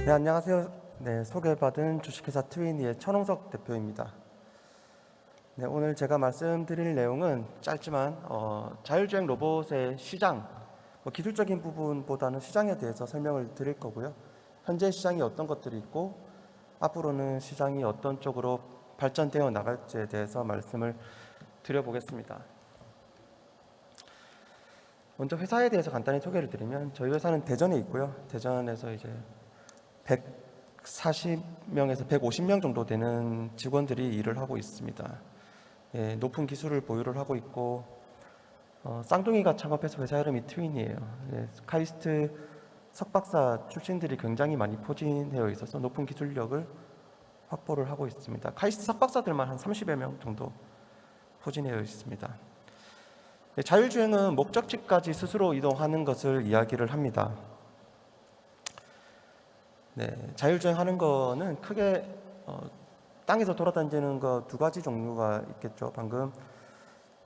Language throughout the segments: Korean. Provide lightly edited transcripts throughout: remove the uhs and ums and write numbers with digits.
네, 안녕하세요. 네, 소개받은 주식회사 트윈니의 천홍석 대표입니다. 네, 오늘 제가 말씀드릴 내용은 짧지만 자율주행 로봇의 시장, 기술적인 부분보다는 시장에 대해서 설명을 드릴 거고요. 현재 시장이 어떤 것들이 있고 앞으로는 시장이 어떤 쪽으로 발전되어 나갈지에 대해서 말씀을 드려보겠습니다. 먼저 회사에 대해서 간단히 소개를 드리면 저희 회사는 대전에 있고요. 대전에서 이제 140명에서 150명 정도 되는 직원들이 일을 하고 있습니다. 예, 높은 기술을 보유를 하고 있고 쌍둥이가 창업해서 회사 이름이 트윈이에요. 예, 카이스트 석박사 출신들이 굉장히 많이 포진되어 있어서 높은 기술력을 확보를 하고 있습니다. 카이스트 석박사들만 한 30여 명 정도 포진되어 있습니다. 예, 자율주행은 목적지까지 스스로 이동하는 것을 이야기를 합니다. 네, 자율주행하는 거는 크게 땅에서 돌아다니는 거 두 가지 종류가 있겠죠. 방금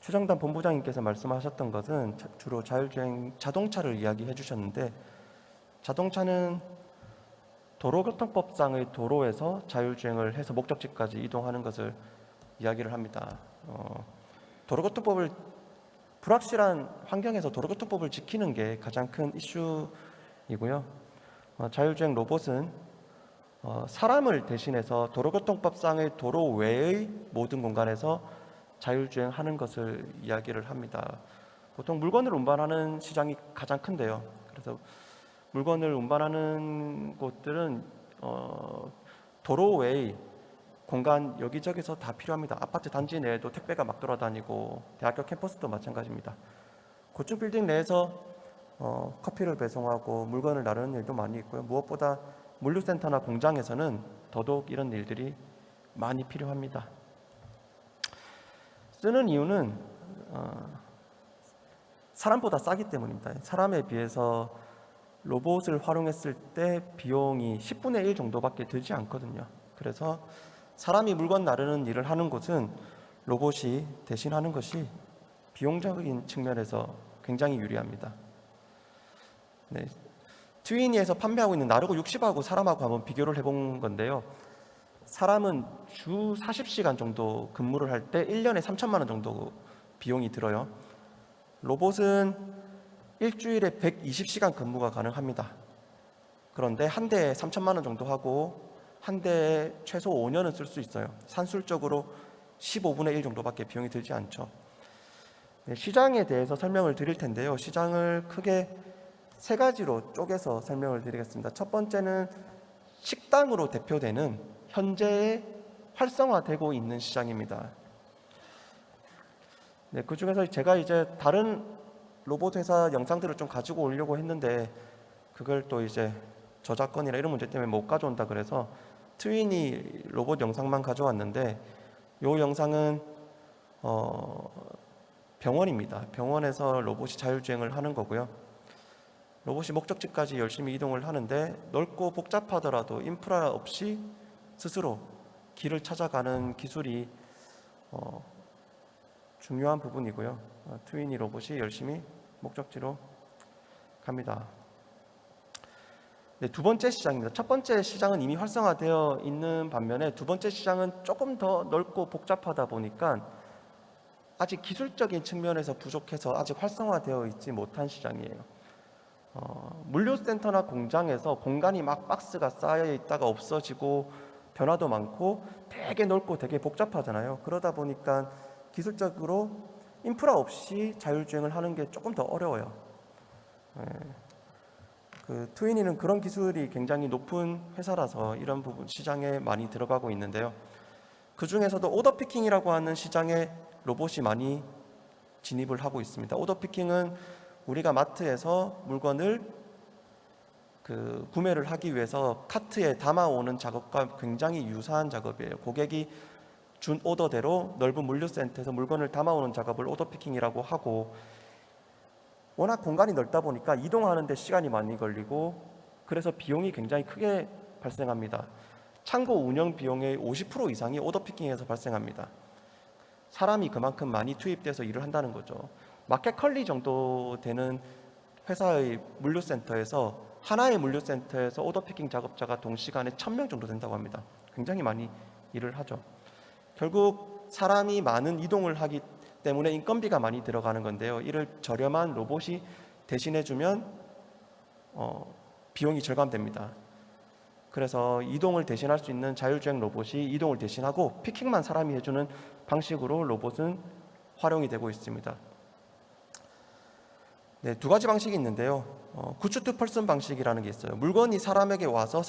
최정단 본부장님께서 말씀하셨던 것은 주로 자율주행 자동차를 이야기해 주셨는데, 자동차는 도로교통법상의 도로에서 자율주행을 해서 목적지까지 이동하는 것을 이야기를 합니다. 도로교통법을 불확실한 환경에서 도로교통법을 지키는 게 가장 큰 이슈이고요. 자율주행 로봇은 사람을 대신해서 도로교통법상의 도로 외의 모든 공간에서 자율주행하는 것을 이야기를 합니다. 보통 물건을 운반하는 시장이 가장 큰데요. 그래서 물건을 운반하는 곳들은 도로 외의 공간 여기저기서 다 필요합니다. 아파트 단지 내에도 택배가 막 돌아다니고 대학교 캠퍼스도 마찬가지입니다. 고층 빌딩 내에서 커피를 배송하고 물건을 나르는 일도 많이 있고요. 무엇보다 물류센터나 공장에서는 더더욱 이런 일들이 많이 필요합니다. 쓰는 이유는 사람보다 싸기 때문입니다. 사람에 비해서 로봇을 활용했을 때 비용이 10분의 1 정도밖에 들지 않거든요. 그래서 사람이 물건 나르는 일을 하는 곳은 로봇이 대신하는 것이 비용적인 측면에서 굉장히 유리합니다. 네, 트윈니에서 판매하고 있는 나르고 60하고 사람하고 한번 비교를 해본 건데요. 사람은 주 40시간 정도 근무를 할 때 1년에 3천만 원 정도 비용이 들어요. 로봇은 일주일에 120시간 근무가 가능합니다. 그런데 한 대에 3천만 원 정도 하고 한 대에 최소 5년은 쓸 수 있어요. 산술적으로 15분의 1 정도밖에 비용이 들지 않죠. 네, 시장에 대해서 설명을 드릴 텐데요. 시장을 크게 세 가지로 쪼개서 설명을 드리겠습니다. 첫 번째는 식당으로 대표되는 현재 활성화되고 있는 시장입니다. 네, 그 중에서 제가 이제 다른 로봇 회사 영상들을 좀 가지고 오려고 했는데 그걸 또 이제 저작권이나 이런 문제 때문에 못 가져온다 그래서 트윈이 로봇 영상만 가져왔는데 이 영상은 병원입니다. 병원에서 로봇이 자율주행을 하는 거고요. 로봇이 목적지까지 열심히 이동을 하는데 넓고 복잡하더라도 인프라 없이 스스로 길을 찾아가는 기술이 중요한 부분이고요. 트윈이 로봇이 열심히 목적지로 갑니다. 네, 두 번째 시장입니다. 첫 번째 시장은 이미 활성화되어 있는 반면에 두 번째 시장은 조금 더 넓고 복잡하다 보니까 아직 기술적인 측면에서 부족해서 아직 활성화되어 있지 못한 시장이에요. 물류센터나 공장에서 공간이 막 박스가 쌓여 있다가 없어지고 변화도 많고 되게 넓고 되게 복잡하잖아요. 그러다 보니까 기술적으로 인프라 없이 자율주행을 하는 게 조금 더 어려워요. 트윈이는 그런 기술이 굉장히 높은 회사라서 이런 부분 시장에 많이 들어가고 있는데요. 그 중에서도 오더피킹이라고 하는 시장에 로봇이 많이 진입을 하고 있습니다. 오더피킹은 우리가 마트에서 물건을 구매를 하기 위해서 카트에 담아오는 작업과 굉장히 유사한 작업이에요. 고객이 준 오더대로 넓은 물류센터에서 물건을 담아오는 작업을 오더피킹이라고 하고, 워낙 공간이 넓다 보니까 이동하는 데 시간이 많이 걸리고 그래서 비용이 굉장히 크게 발생합니다. 창고 운영 비용의 50% 이상이 오더피킹에서 발생합니다. 사람이 그만큼 많이 투입돼서 일을 한다는 거죠. 마켓컬리 정도 되는 회사의 물류센터에서 하나의 물류센터에서 오더피킹 작업자가 동시간에 1,000명 정도 된다고 합니다. 굉장히 많이 일을 하죠. 결국 사람이 많은 이동을 하기 때문에 인건비가 많이 들어가는 건데요. 이를 저렴한 로봇이 대신해주면 비용이 절감됩니다. 그래서 이동을 대신할 수 있는 자율주행 로봇이 이동을 대신하고 피킹만 사람이 해주는 방식으로 로봇은 활용이 되고 있습니다. 네, 두 가지 방식이 있는데요. 구추 투 펄슨 방식이라는 게 있어요. 물건이 사람에게 와서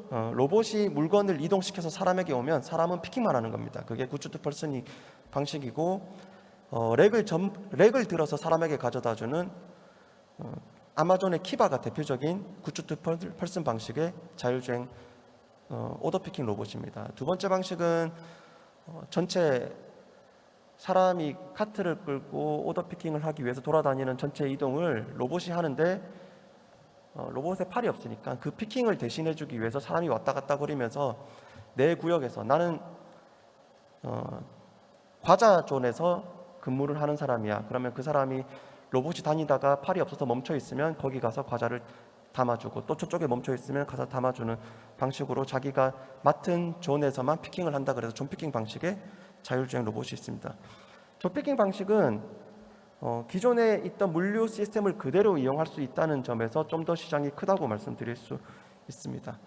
로봇이 물건을 이동시켜서 사람에게 오면 사람은 피킹만 하는 겁니다. 그게 구추 투 펄슨 방식이고, 렉을 들어서 사람에게 가져다주는 아마존의 키바가 대표적인 구추 투 펄슨 방식의 자율주행 오더피킹 로봇입니다. 두 번째 방식은 전체 사람이 카트를 끌고 오더피킹을 하기 위해서 돌아다니는 전체 이동을 로봇이 하는데 로봇에 팔이 없으니까 그 피킹을 대신해주기 위해서 사람이 왔다 갔다 거리면서 내 구역에서 나는 과자 존에서 근무를 하는 사람이야. 그러면 그 사람이 로봇이 다니다가 팔이 없어서 멈춰 있으면 거기 가서 과자를 담아주고, 또 저쪽에 멈춰 있으면 가서 담아주는 방식으로 자기가 맡은 존에서만 피킹을 한다. 그래서 존 피킹 방식의 자율주행 로봇이 있습니다. 존 피킹 방식은 기존에 있던 물류 시스템을 그대로 이용할 수 있다는 점에서 좀 더 시장이 크다고 말씀드릴 수 있습니다.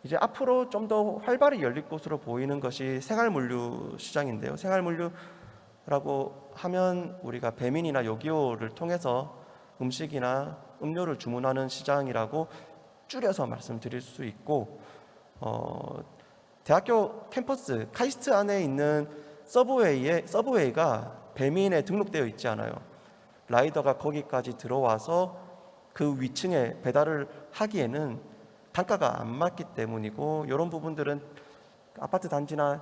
이제 앞으로 좀 더 활발히 열릴 것으로 보이는 것이 생활물류 시장인데요. 생활물류라고 하면 우리가 배민이나 요기요를 통해서 음식이나 음료를 주문하는 시장이라고 줄여서 말씀드릴 수 있고, 대학교 캠퍼스 카이스트 안에 있는 서브웨이가 배민에 등록되어 있지 않아요. 라이더가 거기까지 들어와서 그 위층에 배달을 하기에는 단가가 안 맞기 때문이고, 이런 부분들은 아파트 단지나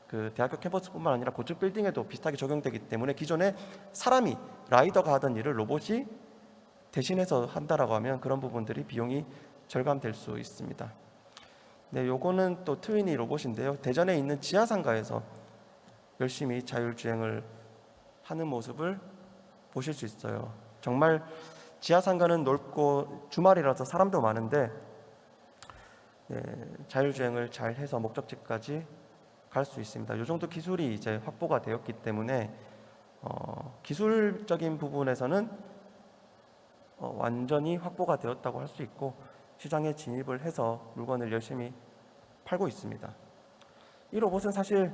그 대학교 캠퍼스뿐만 아니라 고층 빌딩에도 비슷하게 적용되기 때문에 기존에 사람이 라이더가 하던 일을 로봇이 대신해서 한다라고 하면 그런 부분들이 비용이 절감될 수 있습니다. 네, 요거는 또 트위니 로봇인데요. 대전에 있는 지하상가에서 열심히 자율주행을 하는 모습을 보실 수 있어요. 정말 지하상가는 넓고 주말이라서 사람도 많은데 자율주행을 잘 해서 목적지까지 갈 수 있습니다. 이 정도 기술이 이제 확보가 되었기 때문에 기술적인 부분에서는 완전히 확보가 되었다고 할 수 있고, 시장에 진입을 해서 물건을 열심히 팔고 있습니다. 이 로봇은 사실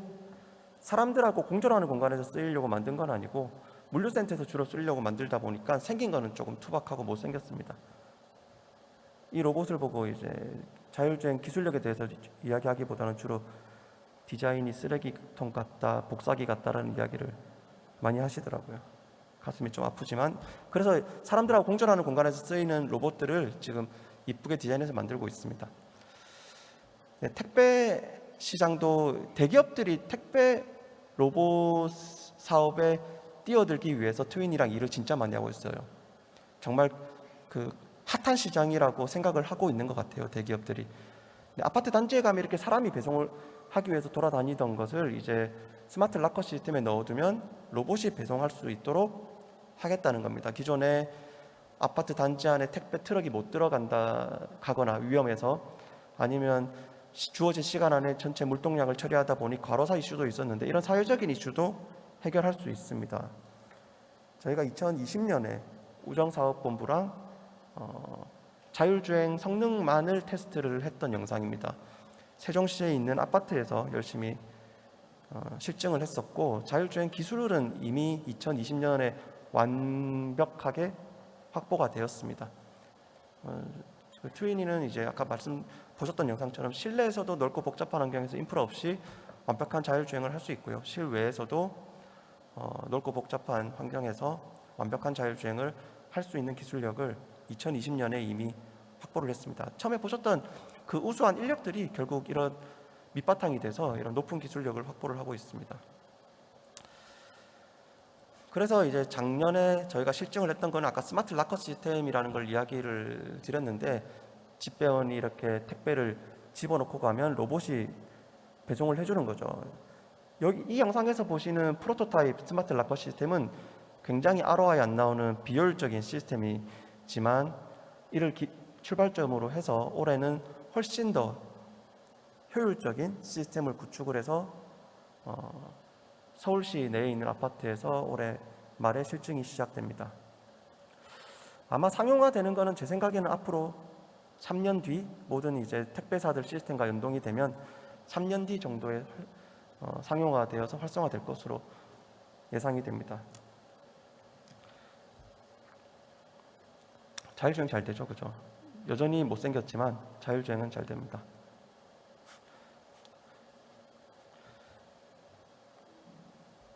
사람들하고 공존하는 공간에서 쓰이려고 만든 건 아니고 물류센터에서 주로 쓰려고 만들다 보니까 생긴 거는 조금 투박하고 못생겼습니다. 이 로봇을 보고 이제 자율주행 기술력에 대해서 이야기하기보다는 주로 디자인이 쓰레기통 같다, 복사기 같다라는 이야기를 많이 하시더라고요. 가슴이 좀 아프지만, 그래서 사람들하고 공존하는 공간에서 쓰이는 로봇들을 지금 이쁘게 디자인해서 만들고 있습니다. 네, 택배 시장도 대기업들이 택배 로봇 사업에 뛰어들기 위해서 트윈이랑 일을 진짜 많이 하고 있어요. 정말 그 핫한 시장이라고 생각을 하고 있는 것 같아요, 대기업들이. 아파트 단지에 가면 이렇게 사람이 배송을 하기 위해서 돌아다니던 것을 이제 스마트 락커 시스템에 넣어두면 로봇이 배송할 수 있도록 하겠다는 겁니다. 기존에 아파트 단지 안에 택배 트럭이 못 가거나 위험해서, 아니면 주어진 시간 안에 전체 물동량을 처리하다 보니 과로사 이슈도 있었는데, 이런 사회적인 이슈도 해결할 수 있습니다. 저희가 2020년에 우정사업본부랑 자율주행 성능만을 테스트를 했던 영상입니다. 세종시에 있는 아파트에서 열심히 실증을 했었고, 자율주행 기술은 이미 2020년에 완벽하게 확보가 되었습니다. 트위니는 이제 아까 보셨던 영상처럼 실내에서도 넓고 복잡한 환경에서 인프라 없이 완벽한 자율주행을 할 수 있고요. 실외에서도 넓고 복잡한 환경에서 완벽한 자율주행을 할 수 있는 기술력을 2020년에 이미 확보를 했습니다. 처음에 보셨던 그 우수한 인력들이 결국 이런 밑바탕이 돼서 이런 높은 기술력을 확보를 하고 있습니다. 그래서 이제 작년에 저희가 실증을 했던 건 아까 스마트 락커 시스템이라는 걸 이야기를 드렸는데, 집배원이 이렇게 택배를 집어넣고 가면 로봇이 배송을 해주는 거죠. 여기 이 영상에서 보시는 프로토타입 스마트 락커 시스템은 굉장히 ROI 안 나오는 비효율적인 시스템이 있지만 이를 출발점으로 해서 올해는 훨씬 더 효율적인 시스템을 구축을 해서 서울시 내에 있는 아파트에서 올해 말에 실증이 시작됩니다. 아마 상용화되는 거는 제 생각에는 앞으로 3년 뒤 모든 이제 택배사들 시스템과 연동이 되면 3년 뒤 정도에 상용화되어서 활성화될 것으로 예상이 됩니다. 자율주행 잘 되죠, 그죠? 여전히 못생겼지만 자율주행은 잘 됩니다.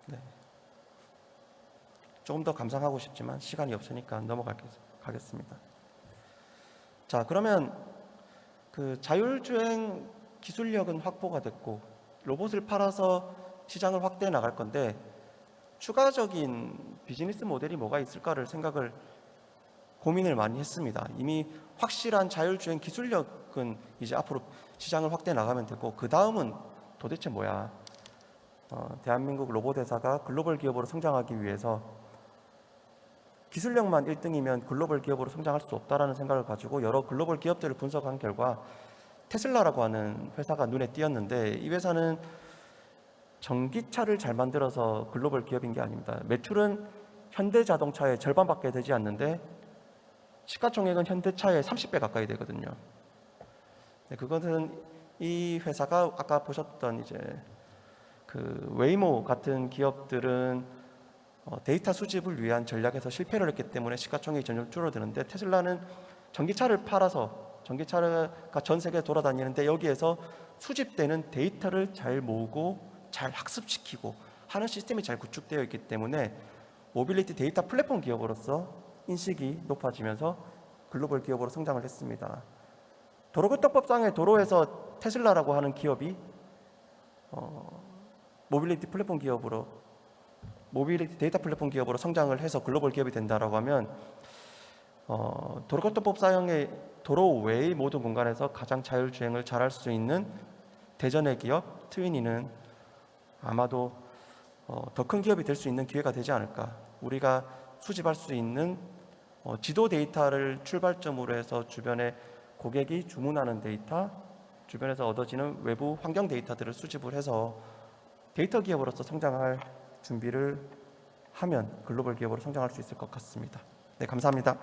네. 조금 더 감상하고 싶지만 시간이 없으니까 넘어가겠습니다. 자, 그러면 그 자율주행 기술력은 확보가 됐고 로봇을 팔아서 시장을 확대해 나갈 건데 추가적인 비즈니스 모델이 뭐가 있을까를 고민을 많이 했습니다. 이미 확실한 자율주행 기술력은 이제 앞으로 시장을 확대해 나가면 되고 그 다음은 도대체 뭐야? 대한민국 로봇 회사가 글로벌 기업으로 성장하기 위해서 기술력만 1등이면 글로벌 기업으로 성장할 수 없다라는 생각을 가지고 여러 글로벌 기업들을 분석한 결과 테슬라라고 하는 회사가 눈에 띄었는데 이 회사는 전기차를 잘 만들어서 글로벌 기업인 게 아닙니다. 매출은 현대자동차의 절반밖에 되지 않는데 시가총액은 현대차의 30배 가까이 되거든요. 네, 그것은 이 회사가 아까 보셨던 이제 그 웨이모 같은 기업들은 데이터 수집을 위한 전략에서 실패를 했기 때문에 시가총액이 점점 줄어드는데 테슬라는 전기차를 팔아서 전기차가 전 세계에 돌아다니는데 여기에서 수집되는 데이터를 잘 모으고 잘 학습시키고 하는 시스템이 잘 구축되어 있기 때문에 모빌리티 데이터 플랫폼 기업으로서 인식이 높아지면서 글로벌 기업으로 성장을 했습니다. 도로교통법상의 도로에서 테슬라라고 하는 기업이 모빌리티 데이터 플랫폼 기업으로 성장을 해서 글로벌 기업이 된다라고 하면 도로교통법상의 도로 외의 모든 공간에서 가장 자율주행을 잘할 수 있는 대전의 기업 트위니는 아마도 더 큰 기업이 될 수 있는 기회가 되지 않을까. 우리가 수집할 수 있는 지도 데이터를 출발점으로 해서 주변에 고객이 주문하는 데이터, 주변에서 얻어지는 외부 환경 데이터들을 수집을 해서 데이터 기업으로서 성장할 준비를 하면 글로벌 기업으로 성장할 수 있을 것 같습니다. 네, 감사합니다.